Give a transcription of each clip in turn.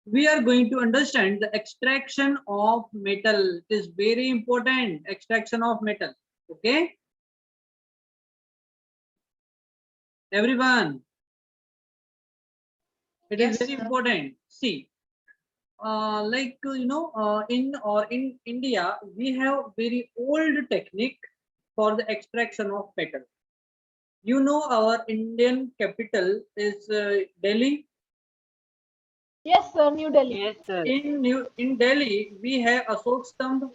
we are going to understand the extraction of metal. It is very important, extraction of metal. Okay, everyone, it is very important. See, in India, we have very old technique for the extraction of metal. You know, our Indian capital is Delhi. Yes, sir. New Delhi. Yes, sir. In Delhi, we have Ashok Stamb.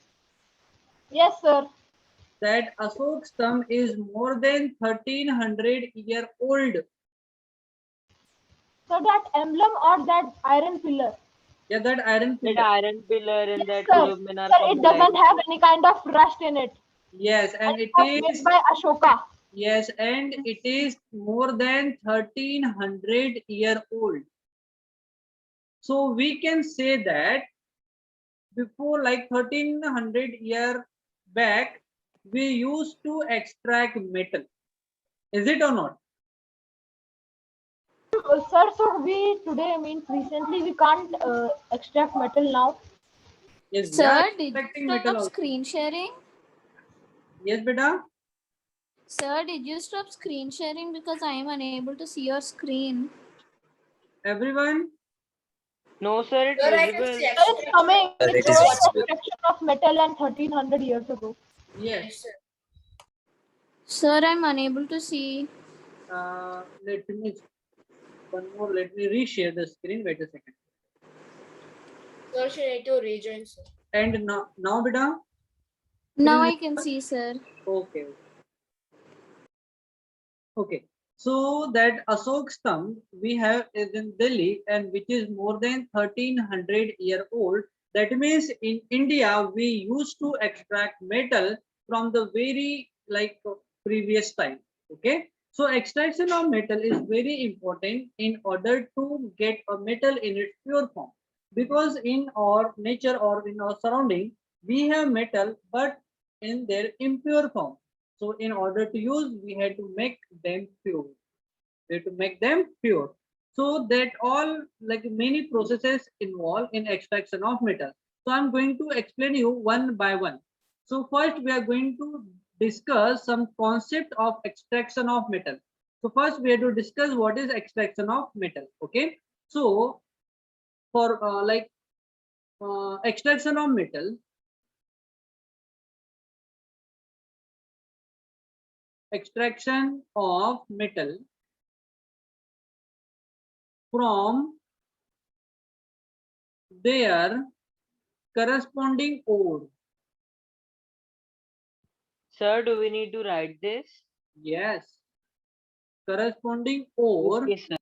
Yes, sir. That Ashok Stamb is more than 1300 year old. So that emblem or that iron pillar? Yeah, that iron That pillar. iron pillar in Yes, that sir. Qutub Minar Sir, it complex. doesn't have any kind of rust in it. Yes, and It it was is made by Ashoka. yes, and it is more than 1300 year old. So we can say that before like 1300 year back, we used to extract metal. Is it or not? Sir, so we today means recently we can't extract metal now. Yes, we are Sir, did extracting you metal stop also. screen sharing? Yes, beta. Sir, did you stop screen sharing because I am unable to see your screen? Everyone. No, sir, it's Sir, I can visible. see Sir, it's coming. Sir, It's it is showing visible. extraction of metal and 1300 years ago. Yes. sir. Sir, I'm unable to see. Let me one more. Let me reshare the screen. Wait a second. Sir, she need to rejoin, sir. And now, beta. Now I can see, sir. Okay. Okay. So that Ashok Stamb we have is in Delhi and which is more than 1300 year old. That means in India we used to extract metal from the very previous time. Okay. So extraction of metal is very important in order to get a metal in its pure form, because in our nature or in our surrounding we have metal but in their impure form. So in order to use, we had to make them pure. We had to make them pure. So that all like many processes involved in extraction of metal. So I'm going to explain you one by one. So first we are going to discuss some concept of extraction of metal. So first we have to discuss what is extraction of metal. Okay. So for extraction of metal, from their corresponding ore. Sir, do we need to write this? Yes, corresponding ore Okay, sir.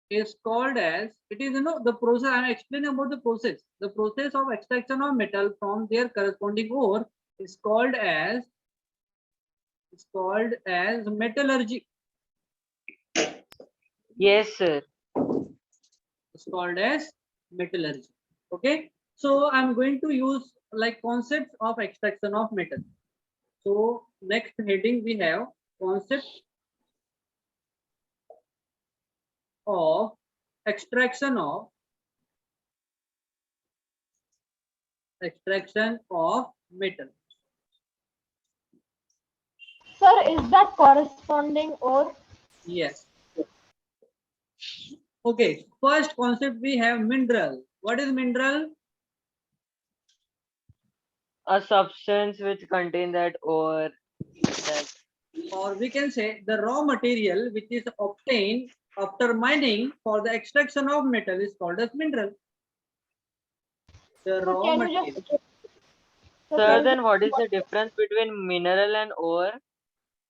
is called as, it is the process. I am explaining about the process. The process of extraction of metal from their corresponding ore is called as metallurgy. Yes, sir. It's called as metallurgy. Okay, so I'm going to use like concepts of extraction of metal. So next heading we have concept of extraction of metal. Sir, is that corresponding or? Yes. Okay, first concept we have mineral. What is mineral? A substance which contain that ore. That. Or we can say the raw material which is obtained after mining for the extraction of metal is called as mineral. The So raw can you material. just? Sir, then what is the difference between mineral and ore?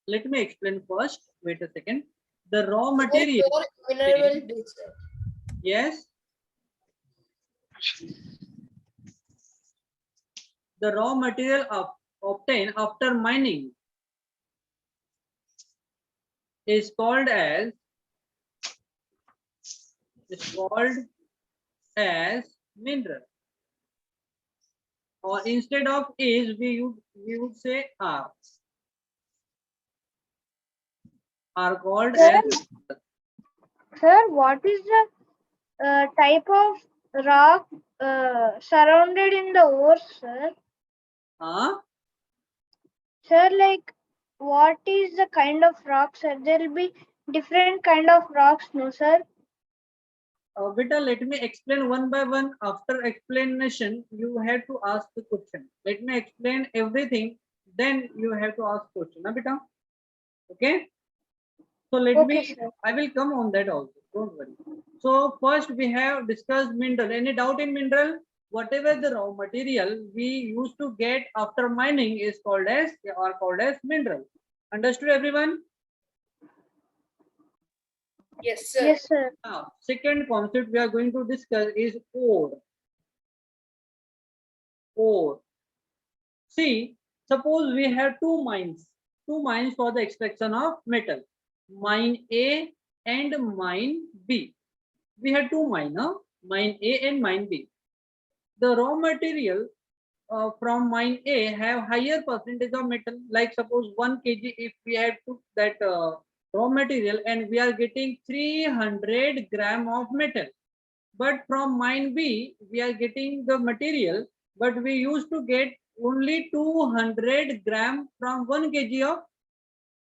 Let me explain first. Wait a second. The raw Sir, material. pure mineral will be, sir. Yes. The raw material obtained after mining is called as mineral. Or instead of is, we would say are called as. Sir, what is the type of rock surrounded in the ores, sir. Sir, like what is the kind of rock, sir? There will be different kind of rocks, no, sir? Beta, let me explain one by one. After explanation, you have to ask the question. Let me explain everything, then you have to ask question. Na, beta? Okay. So I will come on that also. Don't worry. So first we have discussed mineral. Any doubt in mineral? Whatever the raw material we used to get after mining is called as mineral. Understood, everyone? Yes, sir. Yes, sir. Now, second concept we are going to discuss is ore. Ore. See, suppose we have two mines for the extraction of metal, mine A and mine B. We had two mine A and mine B. The raw material from mine A have higher percentage of metal. Like suppose 1 kg, if we had took that raw material and we are getting 300 gram of metal. But from mine B, we are getting the material, but we used to get only 200 gram from 1 kg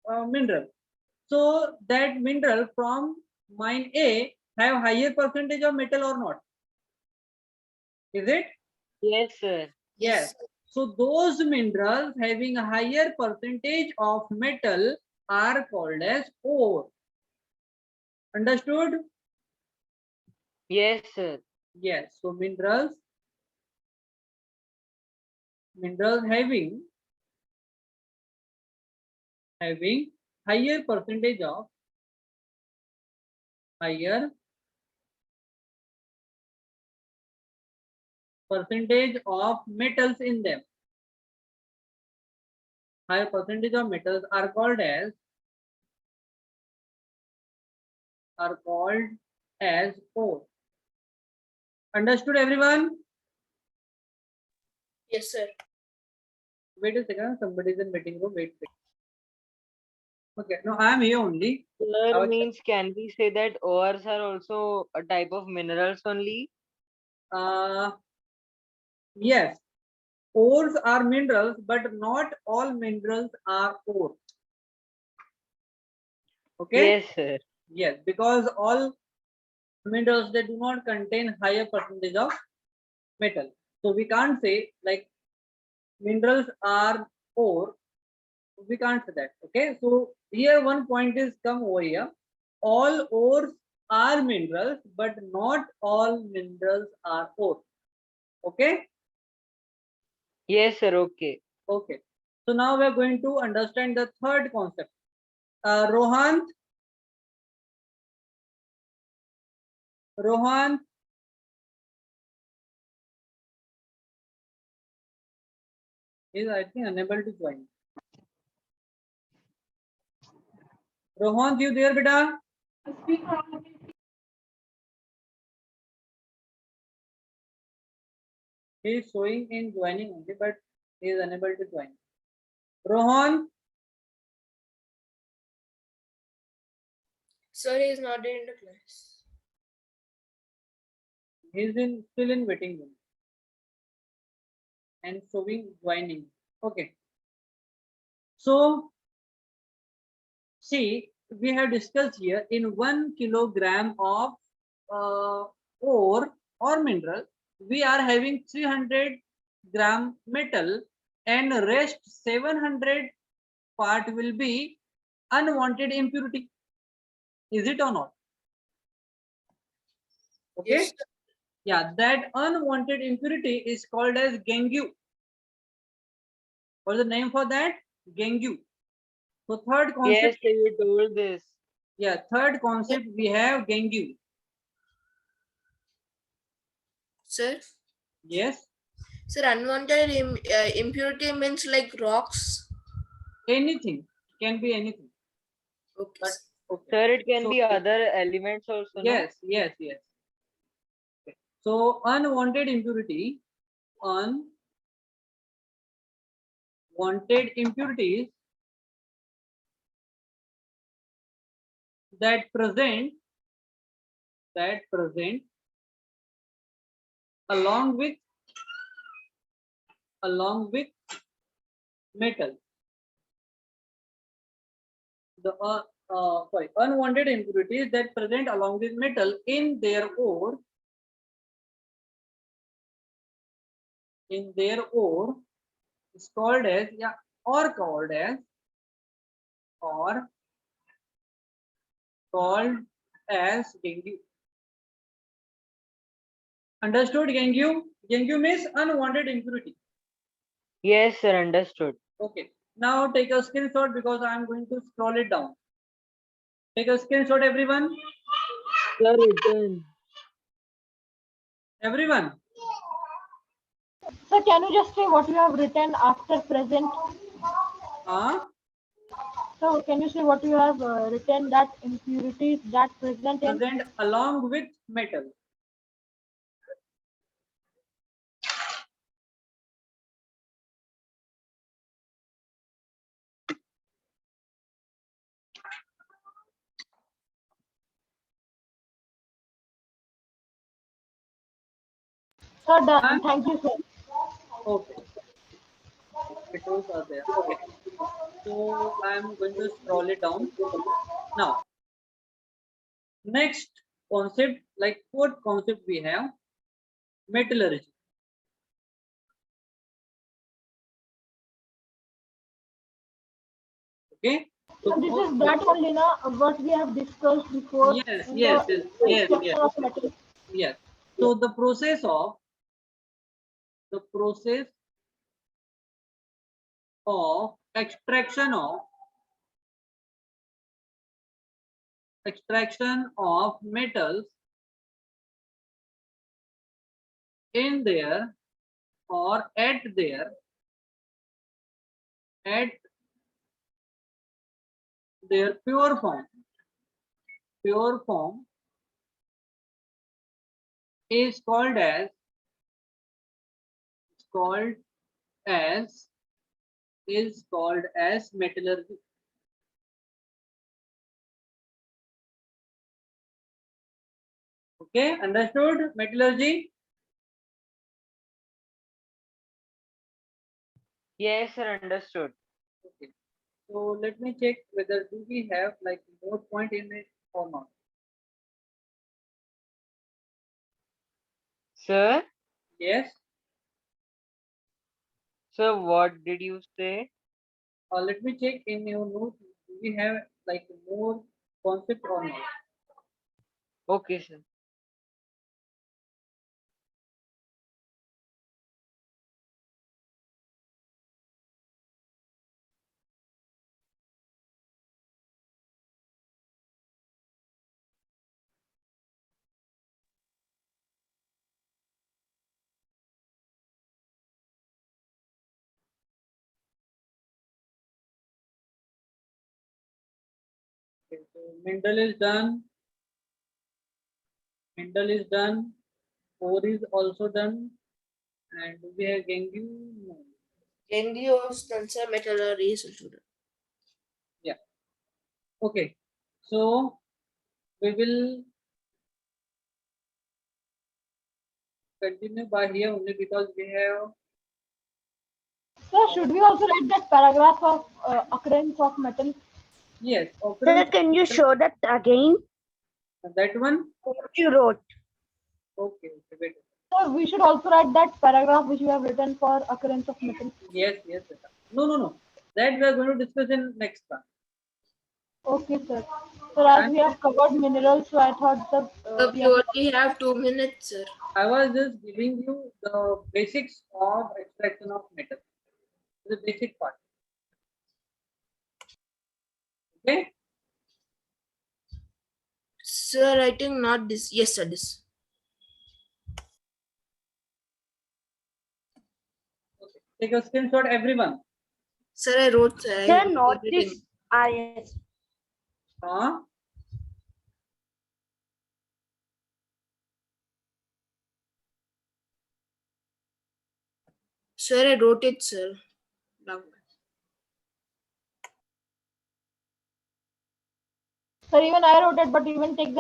of mineral. So that mineral from mine A have higher percentage of metal or not? Is it? Yes, sir. Yes. So those minerals having a higher percentage of metal are called as ore. Understood? Yes, sir. Yes. So minerals having higher percentage of metals in them. Higher percentage of metals are called as ore. Understood, everyone? Yes, sir. Wait a second. Somebody is in meeting room. Wait. Okay. No, I am here only. Sir, means can we say that ores are also a type of minerals only? Yes. Ores are minerals, but not all minerals are ore. Okay? Yes, sir. Yes, because all minerals, they do not contain higher percentage of metal. So we can't say like minerals are ore. We can't say that. Okay. So here one point is come over here. All ores are minerals, but not all minerals are ore. Okay. Yes, sir. Okay. Okay. So now we are going to understand the third concept. Rohan is, I think, unable to join. Rohan, you there, beta? He is showing in joining only, but he is unable to join. Rohan, Sir, he is not in the class. he is still in waiting room and showing joining. Okay. So see, we have discussed here in 1 kilogram of ore or mineral, we are having 300 gram metal, and rest 700 part will be unwanted impurity. Is it or not? Okay. Yes, sir. Yeah, that unwanted impurity is called as gangue. What's the name for that? Gangue. So third concept. Yes, sir, you told this. Yeah, third concept we have gangue. Sir? Yes. Sir, unwanted impurity means like rocks. Anything, can be anything. Okay. But okay. Sir, it can So, be other elements also, no? yes. Okay. So unwanted impurities that present along with metal. The unwanted impurities that present along with metal in their ore is called as called as gangue. Understood? Gangue means unwanted impurity. Yes, sir. Understood. Okay. Now take a screenshot because I am going to scroll it down. Take a screenshot, everyone. Sir, written. Everyone. So can you just say what you have written after present? So can you say what you have written that impurities that present in? Present along with metal. Sir, done. Thank you, sir. Okay. Metals are there. Okay. So I am going to scroll it down. Now, next concept, like fourth concept we have, metallurgy. Okay. So this is that only what we have discussed before. Yes, in yes, the yes, yes, section of metals. yes. So the process of extraction of metals in their or at their pure form is called as metallurgy. Okay, understood? Metallurgy. Yes, sir. Understood. Okay. So let me check whether do we have like more point in it or not. Sir? Yes. So what did you say? Let me check in your notes. Do we have like more concept or not? Okay, sir. Okay, so Mendel is done. Ore is also done. And do we have Gengu? No. NGOs, Nansa Metallurgy is also done. Yeah. Okay. So we will continue by here only because we have. Sir, should we also write that paragraph of occurrence of metal? Yes. Sir, can you show that again? That one? What you wrote? Okay. Wait. Sir, we should also write that paragraph which you have written for occurrence of metal. Yes. No. That we are going to discuss in next class. Okay, sir. So as we have covered minerals, so I thought that We only have 2 minutes, sir. I was just giving you the basics of extraction of metal. The basic part. Okay. Sir, I think not this. Yes, sir, this. Okay. Take a screenshot, everyone. Sir, I wrote. Sir, not this. Yes. Sir, I wrote it, sir. Now. Sir, even I wrote it, but even take the